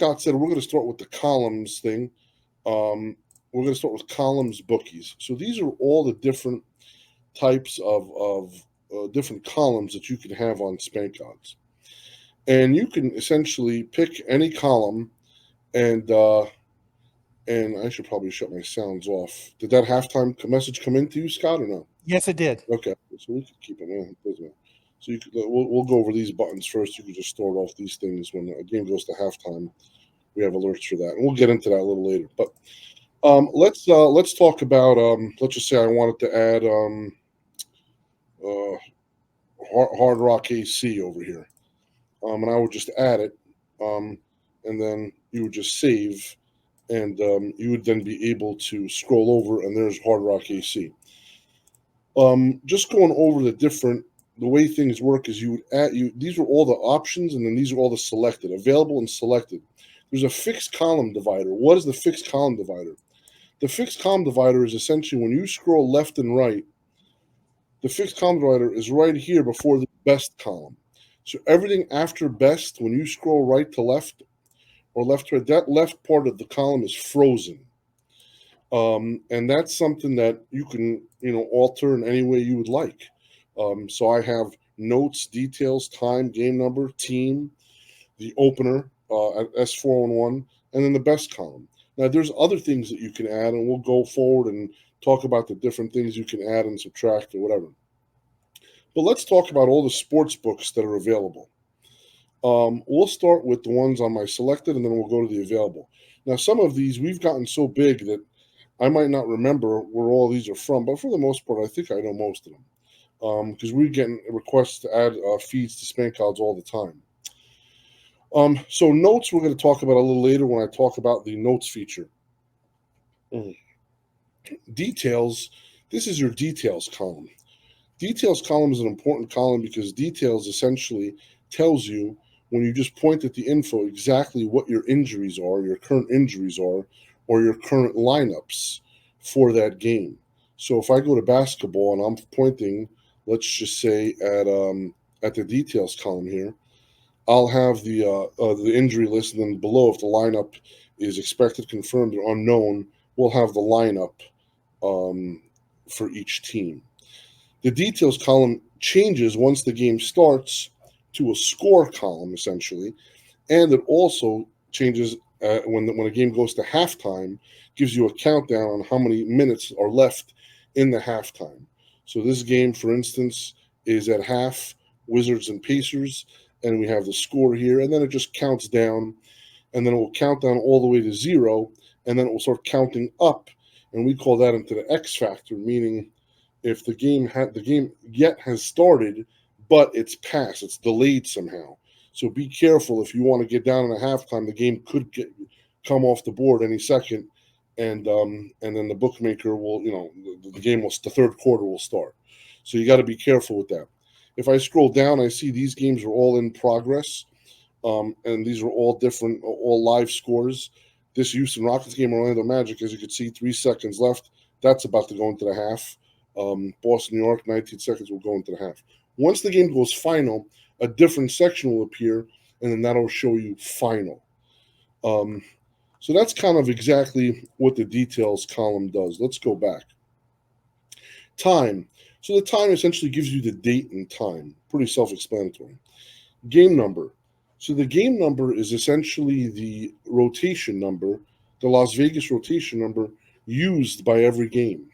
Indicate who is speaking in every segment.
Speaker 1: Scott said, we're going to start with the columns thing. We're going to start with columns bookies. So these are all the different types of different columns that you can have on Spank odds. And you can essentially pick any column, and I should probably shut my sounds off. Did that halftime message come into you, Scott, or no?
Speaker 2: Yes, it did.
Speaker 1: Okay, so we could keep them in, doesn't it? So we'll go over these buttons first. You can just start off these things when a game goes to halftime. We have alerts for that, and we'll get into that a little later. But let's talk about let's just say I wanted to add Hard Rock AC over here, and I would just add it, and then you would just save, and you would then be able to scroll over, and there's Hard Rock AC. Just going over the way things work is you would add these are all the options, and then these are all the selected, available and selected. There's a fixed column divider. What is the fixed column divider? The fixed column divider is essentially when you scroll left and right, the fixed column divider is right here before the best column. So everything after best, when you scroll right to left or left to right, that left part of the column is frozen. And that's something that you can, alter in any way you would like. So I have notes, details, time, game number, team, the opener at S411, and then the best column. Now, there's other things that you can add, and we'll go forward and talk about the different things you can add and subtract or whatever. But let's talk about all the sports books that are available. We'll start with the ones on my selected, and then we'll go to the available. Now, some of these, we've gotten so big that I might not remember where all these are from, but for the most part, I think I know most of them because we're getting requests to add feeds to Spank odds all the time. So notes we're going to talk about a little later when I talk about the notes feature. Details, this is your details column. Details column is an important column because details essentially tells you when you just point at the info exactly what your injuries are, your current injuries are, or your current lineups for that game. So if I go to basketball and I'm pointing, let's just say at the details column here, I'll have the injury list, and then below, if the lineup is expected, confirmed, or unknown, we'll have the lineup for each team. The details column changes once the game starts to a score column, essentially, and it also changes when a game goes to halftime, gives you a countdown on how many minutes are left in the halftime. So this game, for instance, is at half, Wizards and Pacers, and we have the score here, and then it just counts down, and then it will count down all the way to 0, and then it will start counting up, and we call that into the X factor, meaning if the game yet has started, but it's passed, it's delayed somehow. So be careful if you want to get down in a halftime. The game could come off the board any second, and then the bookmaker will, the third quarter will start. So you got to be careful with that. If I scroll down, I see these games are all in progress, and these are all different, all live scores. This Houston Rockets game, Orlando Magic, as you can see, 3 seconds left. That's about to go into the half. Boston, New York, 19 seconds will go into the half. Once the game goes final, a different section will appear, and then that'll show you final. So that's kind of exactly what the details column does. Let's go back. Time. So the time essentially gives you the date and time. Pretty self-explanatory. Game number. So the game number is essentially the rotation number, the Las Vegas rotation number used by every game.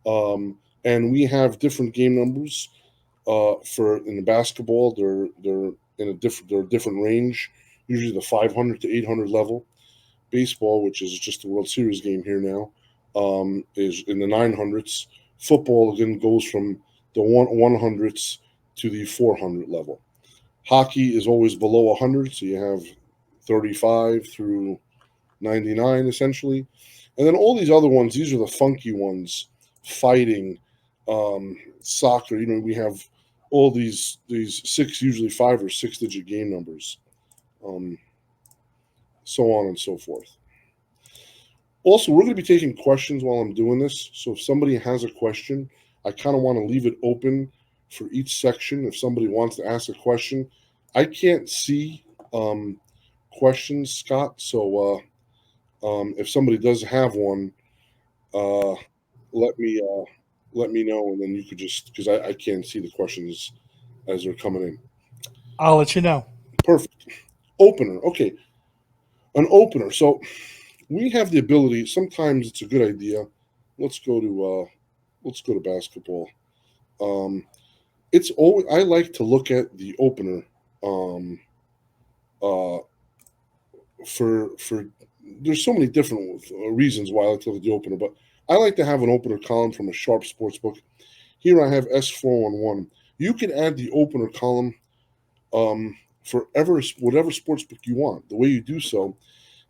Speaker 1: And we have different game numbers. For in the basketball, they're in a different range, usually the 500 to 800 level. Baseball, which is just a World Series game here now, is in the 900s. Football again goes from the 100s to the 400 level. Hockey is always below 100, so you have 35 through 99 essentially, and then all these other ones. These are the funky ones. Fighting, soccer. We have all these 6, usually 5 or 6 digit game numbers, so on and so forth. Also, we're going to be taking questions while I'm doing this. So if somebody has a question, I kind of want to leave it open for each section. If somebody wants to ask a question, I can't see questions, Scott. So if somebody does have one, uh, let me let me know, and then you could just because I can't see the questions as they're coming in.
Speaker 2: I'll let you know.
Speaker 1: Perfect. Opener. Okay, an opener. So we have the ability. Sometimes it's a good idea. Let's go to let's go to basketball. Um, it's always I like to look at the opener um, uh, for there's so many different reasons why I like to look at the opener, but I like to have an opener column from a Sharp sports book. Here I have S411. You can add the opener column for whatever sports book you want. The way you do so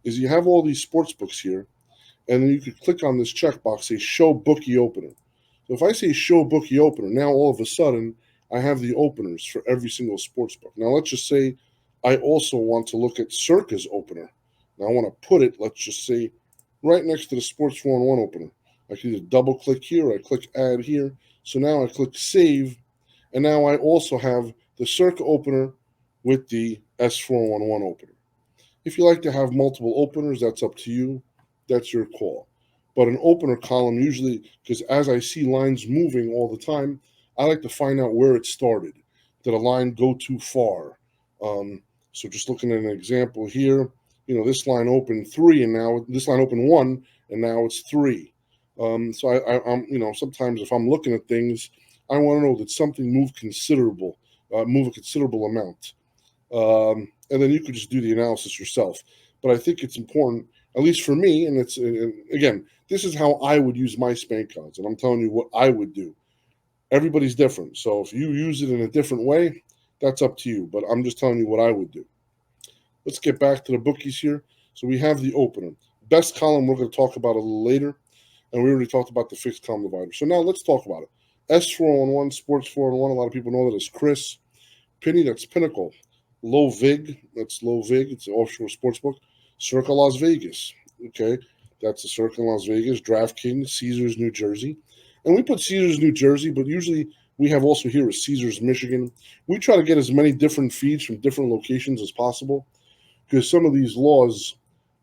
Speaker 1: is you have all these sports books here, and then you could click on this checkbox, say Show Bookie Opener. So if I say Show Bookie Opener, now all of a sudden I have the openers for every single sports book. Now let's just say I also want to look at Circa's opener. Now I want to put it, let's just say, right next to the Sports 411 opener. I can either double click here, or I click Add here. So now I click Save, and now I also have the Circa opener with the S411 opener. If you like to have multiple openers, that's up to you. That's your call. But an opener column usually, because as I see lines moving all the time, I like to find out where it started. Did a line go too far? So just looking at an example here, this line opened three, and now this line opened one, and now it's three. So I'm, sometimes if I'm looking at things, I want to know that something move a considerable amount, and then you could just do the analysis yourself. But I think it's important, at least for me, and again, this is how I would use my spank cards, and I'm telling you what I would do. Everybody's different, so if you use it in a different way, that's up to you. But I'm just telling you what I would do. Let's get back to the bookies here. So we have the opener. Best column we're going to talk about a little later, and we already talked about the fixed column divider. So now let's talk about it. S411, Sports 411, a lot of people know that as Chris. Penny, that's Pinnacle. Low Vig, that's Low Vig. It's an offshore sports book. Circa Las Vegas, okay, that's the Circa Las Vegas. DraftKings, Caesars, New Jersey, and we put Caesars, New Jersey, but usually we have also here is Caesars, Michigan. We try to get as many different feeds from different locations as possible because some of these laws,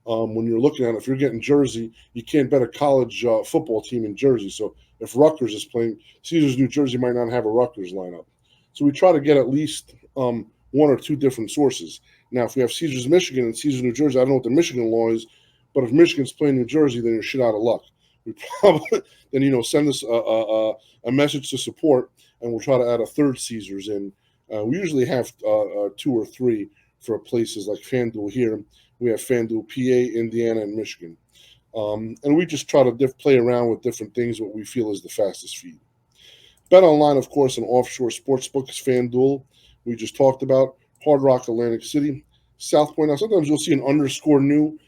Speaker 1: when you're looking at it, if you're getting Jersey, you can't bet a college football team in Jersey. So if Rutgers is playing, Caesars, New Jersey might not have a Rutgers lineup. So we try to get at least one or two different sources. Now, if we have Caesars, Michigan, and Caesars, New Jersey, I don't know what the Michigan law is, but if Michigan's playing New Jersey, then you're shit out of luck. We probably then send us a message to support, and we'll try to add a third Caesars in. We usually have two or three for places like FanDuel here. We have FanDuel, PA, Indiana, and Michigan. And we just try to play around with different things, what we feel is the fastest feed. Bet Online, of course, an offshore sports book is FanDuel. We just talked about Hard Rock, Atlantic City, South Point. Now, sometimes you'll see an underscore new.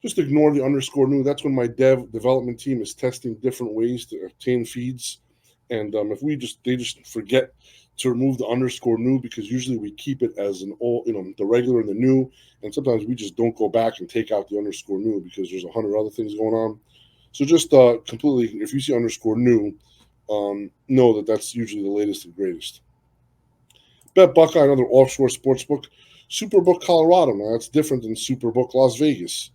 Speaker 1: Just ignore the underscore new. That's when my development team is testing different ways to obtain feeds. And if they just forget to remove the underscore new because usually we keep it as an all, the regular and the new. And sometimes we just don't go back and take out the underscore new because there's 100 other things going on. So just completely, if you see underscore new, know that that's usually the latest and greatest. Bet Buckeye, another offshore sports book. Superbook Colorado. Now that's different than Superbook Las Vegas,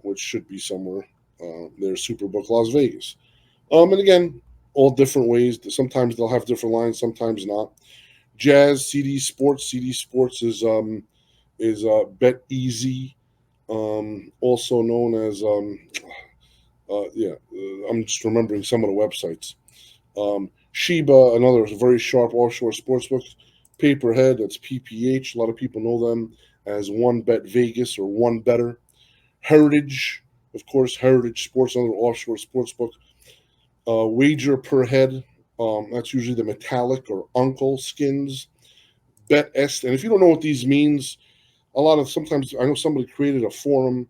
Speaker 1: which should be somewhere. There's Superbook Las Vegas. And again, all different ways. Sometimes they'll have different lines, sometimes not. Jazz, CD Sports. CD Sports is Bet Easy, also known as I'm just remembering some of the websites. Sheba, another very sharp offshore sportsbook. Paperhead, that's PPH. A lot of people know them as One Bet Vegas or One Better. Heritage, of course, Heritage Sports, another offshore sportsbook. Wager per head, that's usually the metallic or uncle skins. Bet Est, and if you don't know what these means, sometimes I know somebody created a forum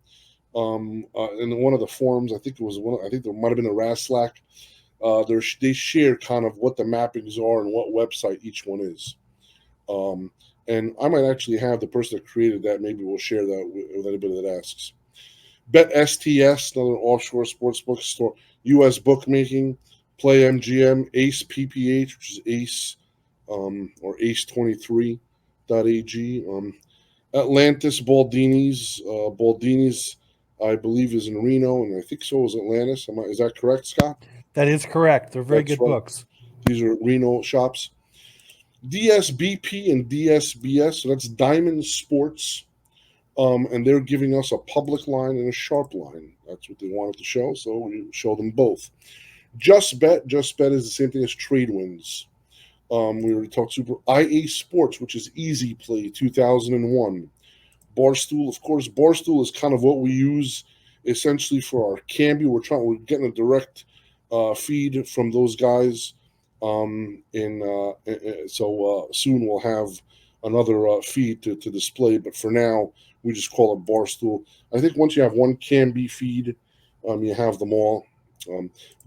Speaker 1: in one of the forums. I think it was one. I think there might have been a Raslack. They share kind of what the mappings are and what website each one is. And I might actually have the person that created that. Maybe we'll share that with anybody that asks. Bet STS, another offshore sports bookstore, U.S. bookmaking, Play MGM, Ace PPH, which is Ace or Ace 23.ag, Atlantis Baldini's. Baldini's, I believe, is in Reno, and I think so is Atlantis. Is that correct, Scott?
Speaker 2: That is correct. They're very
Speaker 1: That's
Speaker 2: good
Speaker 1: right.
Speaker 2: books.
Speaker 1: These are Reno shops. DSBP and DSBS, so that's Diamond Sports, and they're giving us a public line and a sharp line. That's what they wanted to show, so we show them both. Just Bet is the same thing as Tradewinds. We already talked super IA Sports, which is Easy Play 2001. Barstool, of course. Barstool is kind of what we use essentially for our Camby. We're getting a direct feed from those guys. So soon we'll have another feed to display. But for now, we just call it Barstool. I think once you have one Camby feed, you have them all.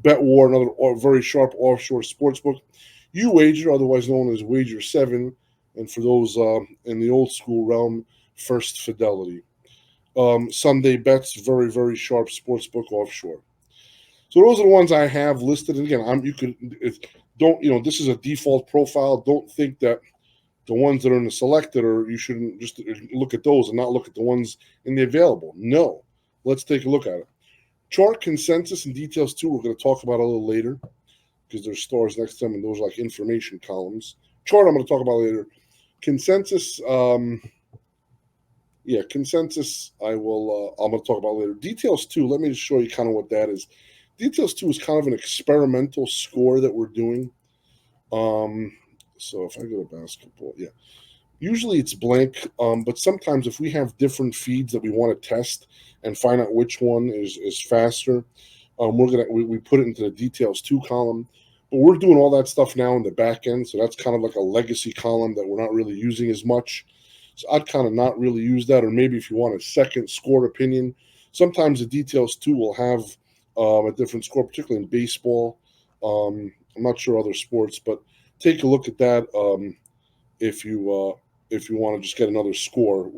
Speaker 1: Bet War, another very sharp offshore sports book. Wager, otherwise known as Wager 7, and for those in the old school realm, First Fidelity. Sunday Bets, very, very sharp sports book offshore. So those are the ones I have listed. And again, this is a default profile. Don't think that the ones that are in the selected, or you shouldn't just look at those and not look at the ones in the available. No, let's take a look at it. Chart consensus and details too, we're going to talk about a little later because there's stars next to them and those are like information columns. Chart I'm going to talk about later. Consensus, consensus I'm going to talk about later. Details too, let me just show you kind of what that is. Details too is kind of an experimental score that we're doing. So if I go to basketball, usually it's blank, but sometimes if we have different feeds that we want to test and find out which one is faster, we put it into the details too column. But we're doing all that stuff now in the back end, so that's kind of like a legacy column that we're not really using as much. So I'd kind of not really use that, or maybe if you want a second score opinion, sometimes the details too will have a different score, particularly in baseball. I'm not sure other sports, but take a look at that if you want to just get another score.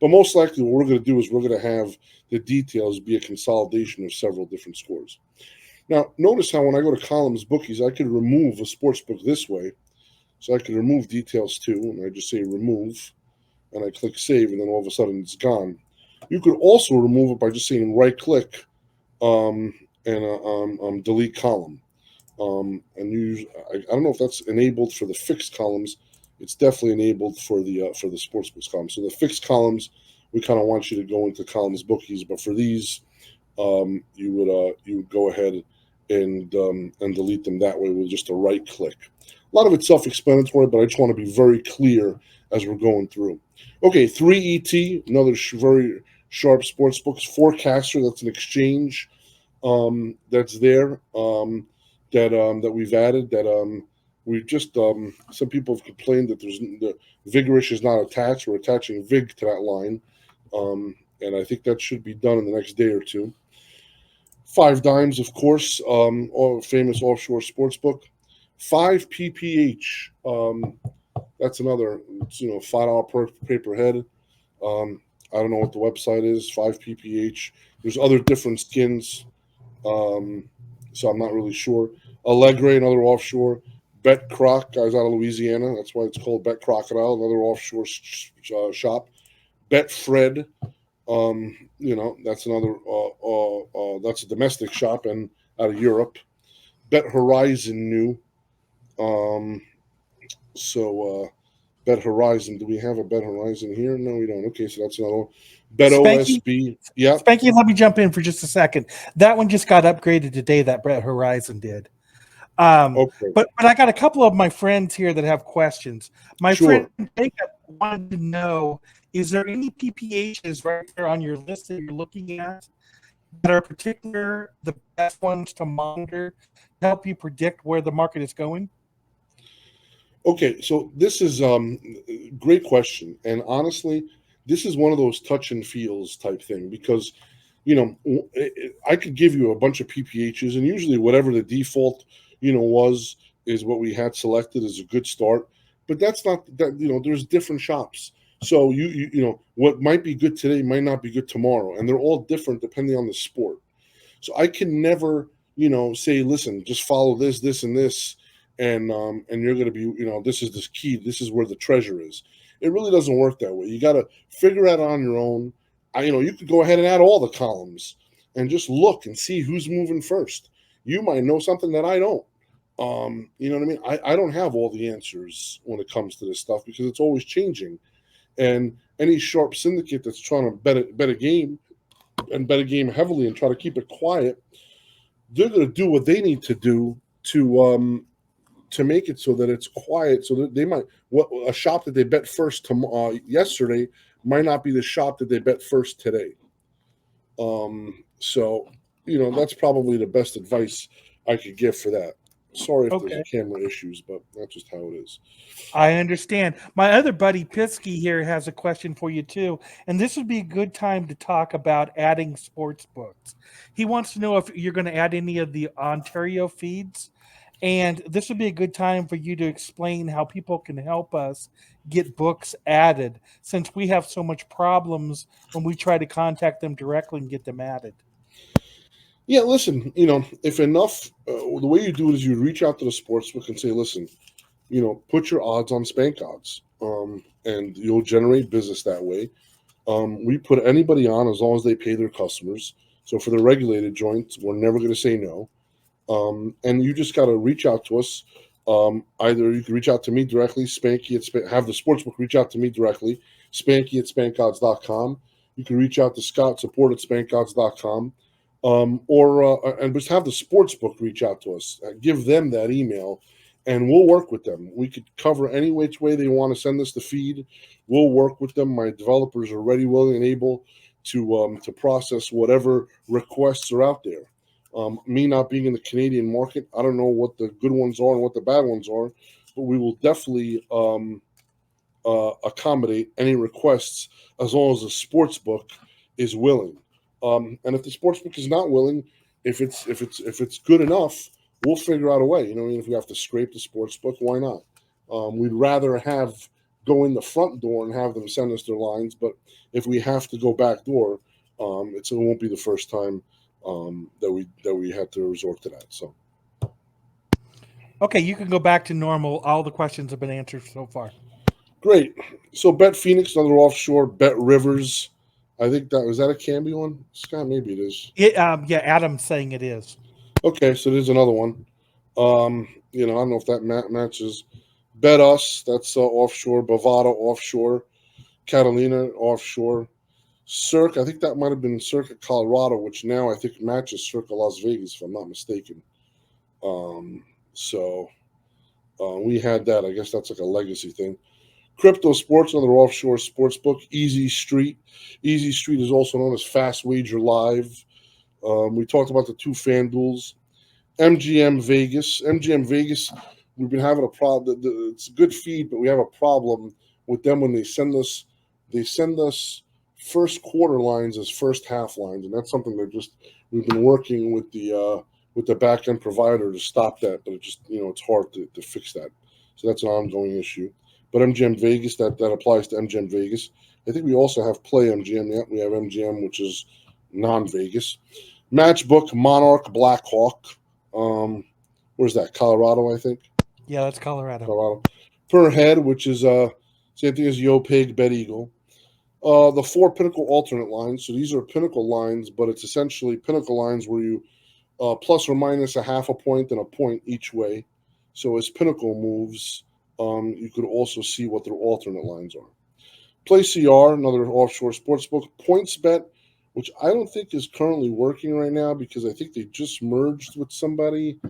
Speaker 1: But most likely, what we're going to do is we're going to have the details be a consolidation of several different scores. Now, notice how when I go to columns bookies, I could remove a sports book this way. So I can remove details too, and I just say remove, and I click save, and then all of a sudden it's gone. You could also remove it by just saying right click and delete column. I don't know if that's enabled for the fixed columns. It's definitely enabled for the sportsbooks column. So the fixed columns, we kind of want you to go into columns bookies, but for these, you would go ahead and delete them that way with just a right click. A lot of it's self-explanatory, but I just want to be very clear as we're going through. Okay, 3ET, another very sharp sports books. Forecaster, that's an exchange that's there that we've added. That we just some people have complained that the Vigorish is not attached. We're attaching Vig to that line, and I think that should be done in the next day or two. 5 Dimes, of course, famous offshore sports book. 5 PPH. That's another, $5 per paper head. I don't know what the website is. 5 PPH. There's other different skins, so I'm not really sure. Allegre, another offshore. Bet Croc, guys out of Louisiana. That's why it's called Bet Crocodile, another offshore shop. Bet Fred, that's another. That's a domestic shop and out of Europe. Bet Horizon new. So Bet Horizon. Do we have a Bet Horizon here? No, we don't. Okay, so that's another one. Bet
Speaker 2: Spanky,
Speaker 1: OSB. Yeah.
Speaker 2: Spanky, let me jump in for just a second. That one just got upgraded today. That Brett Horizon did.
Speaker 1: Okay.
Speaker 2: But I got a couple of my friends here that have questions. My
Speaker 1: Sure.
Speaker 2: friend Jacob wanted to know: is there any PPHs right there on your list that you're looking at that are particular the best ones to monitor to help you predict where the market is going?
Speaker 1: Okay, so this is great question, and honestly, this is one of those touch and feels type thing because, I could give you a bunch of PPHs, and usually whatever the default, was is what we had selected as a good start, but that's not that. There's different shops, so what might be good today might not be good tomorrow, and they're all different depending on the sport. So I can never, say, listen, just follow this, and you're going to be, this is the key. This is where the treasure is. It really doesn't work that way. You got to figure out on your own. You could go ahead and add all the columns and just look and see who's moving first. You might know something that I don't. You know what I mean? I don't have all the answers when it comes to this stuff because it's always changing. And any sharp syndicate that's trying to bet a game and bet a game heavily and try to keep it quiet, they're going to do what they need to do to make it so that it's quiet. So that they might what a shop that they bet first yesterday might not be the shop that they bet first today. So that's probably the best advice I could give for that. Sorry if there's
Speaker 2: Okay.
Speaker 1: camera issues, but that's just how it is.
Speaker 2: I understand. My other buddy Piskey here has a question for you too, and this would be a good time to talk about adding sports books. He wants to know if you're going to add any of the Ontario feeds, and this would be a good time for you to explain how people can help us get books added, since we have so much problems when we try to contact them directly and get them added.
Speaker 1: Yeah, listen, if enough, the way you do it is you reach out to the sportsbook and say, listen, put your odds on Spank odds, and you'll generate business that way. We put anybody on as long as they pay their customers. So for the regulated joints, we're never going to say no. And you just got to reach out to us. Either you can reach out to me directly, have the sportsbook reach out to me directly, Spanky at spankodds.com. You can reach out to Scott, support at spankodds.com. And just have the sportsbook reach out to us. Give them that email, and we'll work with them. We could cover any which way they want to send us the feed. We'll work with them. My developers are ready, willing, and able to process whatever requests are out there. Me not being in the Canadian market, I don't know what the good ones are and what the bad ones are, but we will definitely accommodate any requests as long as the sports book is willing. And if the sports book is not willing, if it's good enough, we'll figure out a way. If we have to scrape the sports book, why not? We'd rather have go in the front door and have them send us their lines, but if we have to go back door, it won't be the first time that we had to resort to that. So
Speaker 2: Okay, you can go back to normal. All the questions have been answered so far.
Speaker 1: great. So Bet Phoenix, another offshore. Bet Rivers. I think that was that a Canby one, Scott. Maybe it is.
Speaker 2: Yeah, Adam's saying it is.
Speaker 1: Okay, so there's another one. I don't know if that matches. Bet Us, that's offshore. Bovada offshore. Catalina offshore. Cirque, I think that might have been Circa Colorado, which now I think matches Circa Las Vegas, if I'm not mistaken. So we had that. I guess that's like a legacy thing. Crypto Sports, another offshore sports book. Easy Street. Easy Street is also known as Fast Wager Live. We talked about the two FanDuels. MGM Vegas. MGM Vegas, we've been having a problem. It's a good feed, but we have a problem with them when they send us. They send us first quarter lines as first half lines, and that's something we've been working with the back end provider to stop that, but it's hard to fix that. So that's an ongoing issue. But MGM Vegas, that applies to MGM Vegas. I think we also have Play MGM. Yeah, we have MGM, which is non-Vegas. Matchbook Monarch Blackhawk. Where's that? Colorado, I think.
Speaker 2: Yeah, that's Colorado.
Speaker 1: Colorado. Per head, which is same thing as Yo Pig, Bet Eagle. The four Pinnacle alternate lines. So these are Pinnacle lines, but it's essentially Pinnacle lines where you plus or minus a half a point and a point each way. So as Pinnacle moves, you could also see what their alternate lines are. Play CR, another offshore sportsbook. Points Bet, which I don't think is currently working right now because I think they just merged with somebody.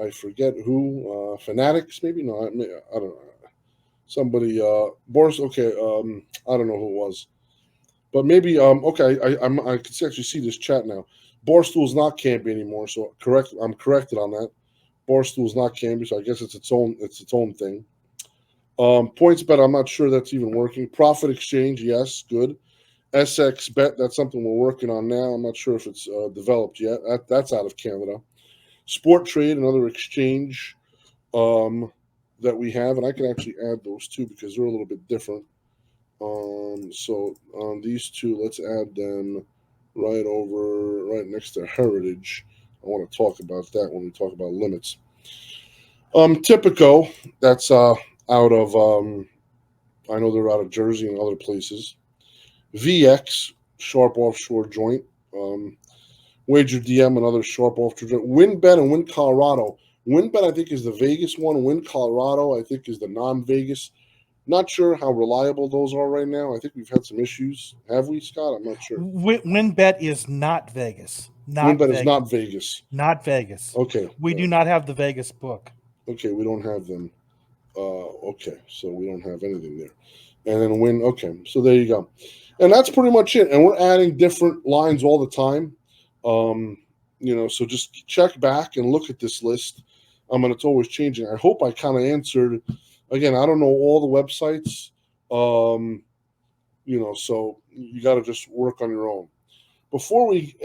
Speaker 1: I forget who. Fanatics, maybe? No, I don't know. Somebody, Boris, okay, I don't know who it was. But maybe, okay, I can actually see this chat now. Barstool's not Campy anymore, so I'm corrected on that. Barstool's not Campy, so I guess it's its own thing. Points Bet, I'm not sure that's even working. Profit Exchange, yes, good. SX Bet, that's something we're working on now. I'm not sure if it's developed yet. That's out of Canada. Sport Trade, another exchange that we have, and I can actually add those two because they're a little bit different. So these two, let's add them right next to Heritage. I want to talk about that when we talk about limits. Typico, that's out of I know they're out of Jersey and other places. VX, sharp offshore joint. Wager DM, another sharp offshore joint. WinBet and Win Colorado. WinBet, I think, is the Vegas one. Win Colorado, I think, is the non-Vegas. Not sure how reliable those are right now. I think we've had some issues. Have we, Scott? I'm not sure.
Speaker 2: WinBet is not Vegas. Not
Speaker 1: WinBet
Speaker 2: Vegas.
Speaker 1: is not Vegas.
Speaker 2: Not Vegas.
Speaker 1: Okay.
Speaker 2: We do not have the Vegas book.
Speaker 1: Okay, we don't have them. Okay, so we don't have anything there. And then Win. Okay, so there you go. And that's pretty much it. And we're adding different lines all the time. So just check back and look at this list. And it's always changing. I hope I kind of answered. Again, I don't know all the websites. So you got to just work on your own. Before we